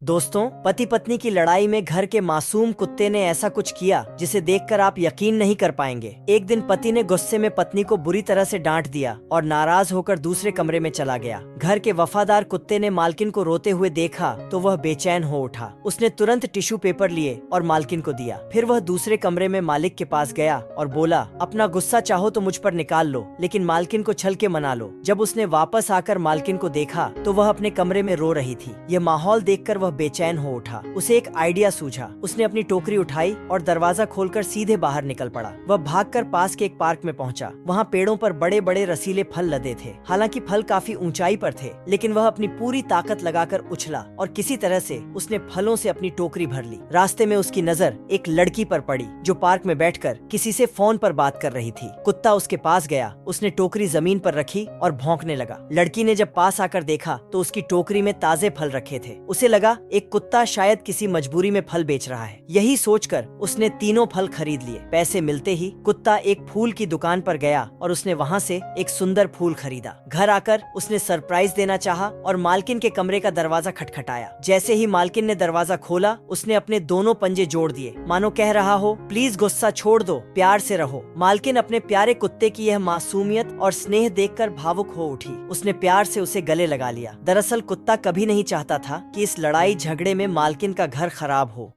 दोस्तों, पति पत्नी की लड़ाई में घर के मासूम कुत्ते ने ऐसा कुछ किया जिसे देखकर आप यकीन नहीं कर पाएंगे। एक दिन पति ने गुस्से में पत्नी को बुरी तरह से डांट दिया और नाराज होकर दूसरे कमरे में चला गया। घर के वफादार कुत्ते ने मालकिन को रोते हुए देखा तो वह बेचैन हो उठा। उसने तुरंत टिश्यू पेपर लिए और मालकिन को दिया। फिर वह दूसरे कमरे में मालिक के पास गया और बोला, अपना गुस्सा चाहो तो मुझ पर निकाल लो, लेकिन मालकिन को छल के मना लो। जब उसने वापस आकर मालकिन को देखा तो वह अपने कमरे में रो रही थी। यह माहौल देखकर वह बेचैन हो उठा। उसे एक आइडिया सूझा। उसने अपनी टोकरी उठाई और दरवाजा खोलकर सीधे बाहर निकल पड़ा। वह भागकर पास के एक पार्क में पहुंचा। वहां पेड़ों पर बड़े बड़े रसीले फल लदे थे। हालांकि फल काफी ऊंचाई पर थे, लेकिन वह अपनी पूरी ताकत लगाकर उछला और किसी तरह से उसने फलों से अपनी टोकरी भर ली। रास्ते में उसकी नजर एक लड़की पर पड़ी जो पार्क में बैठकर किसी से फोन पर बात कर रही थी। कुत्ता उसके पास गया। उसने टोकरी जमीन पर रखी और भौंकने लगा। लड़की ने जब पास आकर देखा तो उसकी टोकरी में ताजे फल रखे थे। उसे लगा एक कुत्ता शायद किसी मजबूरी में फल बेच रहा है। यही सोचकर उसने तीनों फल खरीद लिए। पैसे मिलते ही कुत्ता एक फूल की दुकान पर गया और उसने वहां से एक सुंदर फूल खरीदा। घर आकर उसने सरप्राइज देना चाहा और मालकिन के कमरे का दरवाजा खटखटाया। जैसे ही मालकिन ने दरवाजा खोला, उसने अपने दोनों पंजे जोड़ दिए, मानो कह रहा हो, प्लीज गुस्सा छोड़ दो, प्यार से रहो। मालकिन अपने प्यारे कुत्ते की यह मासूमियत और स्नेह देखकर भावुक हो उठी। उसने प्यार से उसे गले लगा लिया। दरअसल कुत्ता कभी नहीं चाहता था कि इस लड़ाई झगड़े में मालकिन का घर खराब हो।